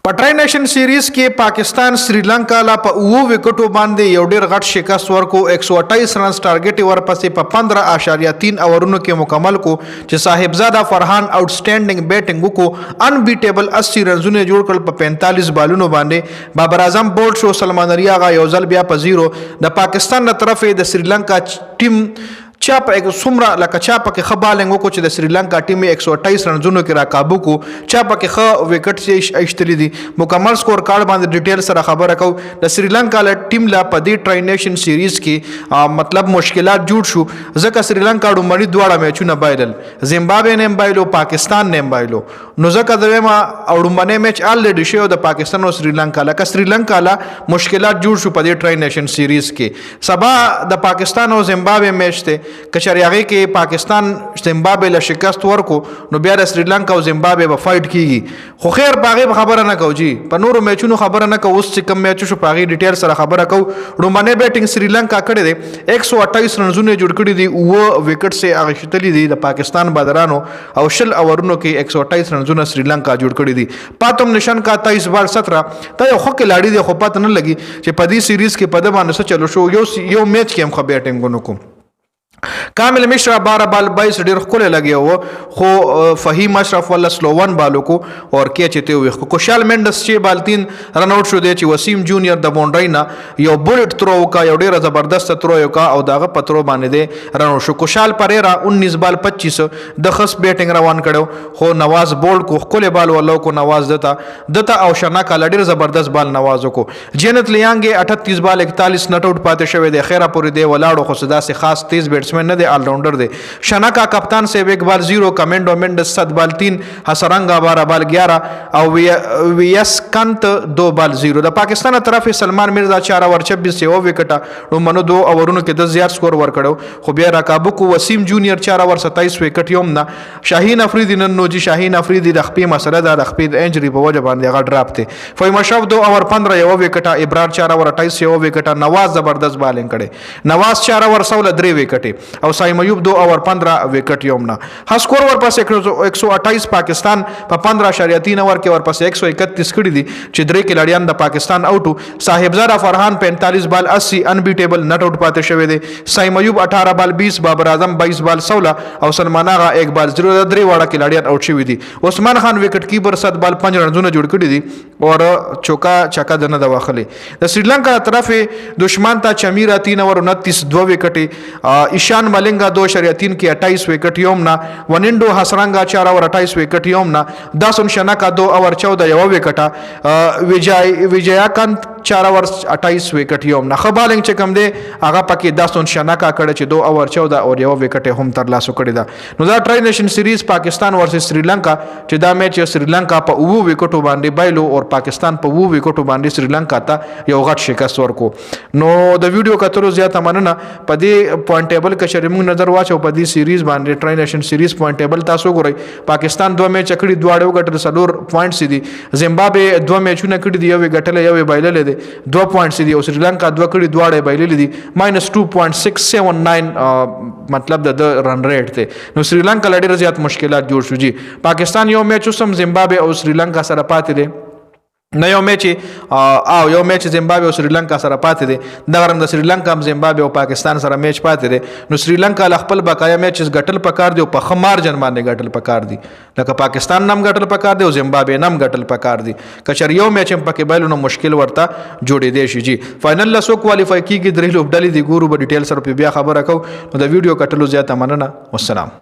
په ټرای نیشن سیریز کې پاکستان سریلانکا لا په 9 وکټو باندې یو ډیر غټ شکست ورکو 128 رنز ټارګټ ورپسې په 15.3 اورونو کې مکمل کو چې صاحبزاده فرحان آوټسټینډینګ بیټینګ وکړو انبیټیبل 80 رنزونه جوړ کړل په 45 بالونو باندې بابر اعظم بولډ شو سلمان ریاغه یو ځل بیا په 0 د پاکستان تر طرفه د سریلانکا ټیم چا په سمره لکه چا په کې خبالنګ وکړو چې د سریلانکا ټیم 128 رنزونو کې راکابو کو چا په کې خ وکټ سي اشتلی دي مکمل سکور کارت باندې ډیټیل سره خبره کو د سریلانکا ټیم لا په دې ټرای نیشن سیریز کې مطلب مشکلات جوړ شو ځکه سریلانکا ډومړي دواړه میچونه بایلل زیمبابوے نیم بایلو پاکستان نیم بایلو نو ځکه دویمه اړومبنه میچ الریډي شو د پاکستان او سریلانکا لکه سریلانکا لا مشکلات جوړ شو په دې ټرای نیشن سیریز کې سبا د پاکستان او زیمبابوے میچ ته کچری هغه کې پاکستان زیمبابوے له شکست ورکو نو بیا د سریلانکا او زیمبابوے په فایټ کیږي خو خیر باغې خبره نه کو جی په نورو میچونو خبره نه کو اوس چې کم میچ شو باغې ډیټیل سره خبره کو رومانه بیټینګ سریلانکا کړي دي 128 رنزونه جوړ کړي دي او وکټ سه هغه شتلې دي د پاکستان بادرانو او شل اورونو کې 128 رنزونه سریلانکا جوړ کړي دي پاتم نشان کا 23 بار 17 ته یو خو کې لاړی دی خو پته نه لګي چې په دې سیریز کې په د باندې څه چلو شو یو میچ کې هم خو بیټینګ ونکو کامل مشرا 12 بال 22 ډیر خپل لګي خو فهیم اشرف ولا سلوون بالو کو اور کې چته وي خوشال منډس چې بال 3 رن اوټ شو دی چې وسیم جونیئر د بونډای نه یو بولټ ترو کا یو ډیر زبردست ترو یو کا او داغه پترو باندې دی رن شو خوشال پریرا 19 بال 25 د خص بیټینګ روان کړو خو نواز بولډ کو خپل بال ولو کو نواز دتا او شنا کا ډیر زبردست بال نواز کو جنت لیانګ 38 بال 41 نټ اوټ پاتې شوی دی خیره پوری دی ولاړو خو صدا سي خاص تیز بیټسمن نه دی آل راؤنڈر دی شنا کا کپتان سے 1 بال 0 کمنڈو منڈس 7 بال 3 حسرنگا 12 بال 11 او ویس کنت 2 بال 0 د پاکستان طرف سلمان مرزا 4 اوور 26 سے او وکټه نو منو 2 اوورونو کې 10 زیات سکور ور کړو خو بیا راکابو کو وسیم جونیئر 4 اوور 27 وکټ یوم نه شاهین افریدی نن نو جی شاهین افریدی د خپې مسله د خپې انجری په وجه باندې غټ ډراپ ته فیما شاف 2 اوور 15 یو وکټه ابرار 4 اوور 28 یو وکټه نواز زبردست بالینګ کړي نواز 4 اوور 16 3 وکټه او سایم ایوب 2 اوور 15 وکټ یومنا ها سکور ورپسې 128 پاکستان په 15.3 اوور کې ورپسې 131 کړي دي چې درې کلاډیان د پاکستان اوټو صاحبزاده فرحان 45 بال 80 انبیټیبل نټ اوټ پاتې شوی دی سایم ایوب 18 بال 20 بابر اعظم 22 بال 16 او سلمان آغا 1 بال 0 درې واړه کلاډیان اوټ شوی دي عثمان خان وکټ کیپر 7 بال 5 رنزونه جوړ کړي دي او چوکا چکا دنه د واخلي د سریلانکا طرف دشمن ته چمیرا 3 اوور 29 2 وکټي ایشان ملنگا 2.3 की 28 विकेट योमना वनिंडो हसरंगा 4 ओवर 28 विकेट योमना दासन शनाका 2 ओवर 14 यव विकेटा विजयाकांत 4 ओवर 28 विकेट योमना खबालिंग چې کم دی هغه پکې داسون شناکا کړه چې 2 اوور 14 او یو وکټ هم تر لاسو کړی دا نو دا ټرای نیشن سیریز پاکستان ورسس سریلانکا چې دا میچ سریلانکا په 9 وکټو باندې بایلو او پاکستان په 9 وکټو باندې سریلانکا ته یو غټ شکست ورکو نو د ویډیو کتلو زیاته مننه په دې پوینټ ټیبل کې شرمون نظر واچو په دې سیریز باندې ټرای نیشن سیریز پوینټ ټیبل تاسو ګورئ پاکستان 2 میچ کړي دواړو ګټل سلور پوینټس دي زیمبابوے 2 میچونه کړي دی یو ګټل یو بایلل دي 2 پوینټس دي او سریلانکا 2 کړي دواړه بایلل دي -2.679 مطلب د رن ریټ ته نو سریلانکا لړ ډیر زیات مشکلات جوړ شو جی پاکستان یو میچ سم زیمبابوے او سریلانکا سره پاتې دي نه یو میچ زیمبابوے او سریلانکا سره پاتې دي دا رنګ د سریلانکا هم زیمبابوے او پاکستان سره میچ پاتې دي نو سریلانکا خپل بقایا میچز ګټل پکار دی او په خمار جن باندې ګټل پکار دی لکه پاکستان نام ګټل پکار دی او زیمبابوے نام ګټل پکار دی کچر یو میچ هم پکې بایلو نو مشکل ورته جوړې دی شي جی فائنل لا سو کوالیفای کیږي درې لوبډلې دی ګورو په ډیټیل سره بیا خبره کو نو د ویډیو کټلو زیاته مننه والسلام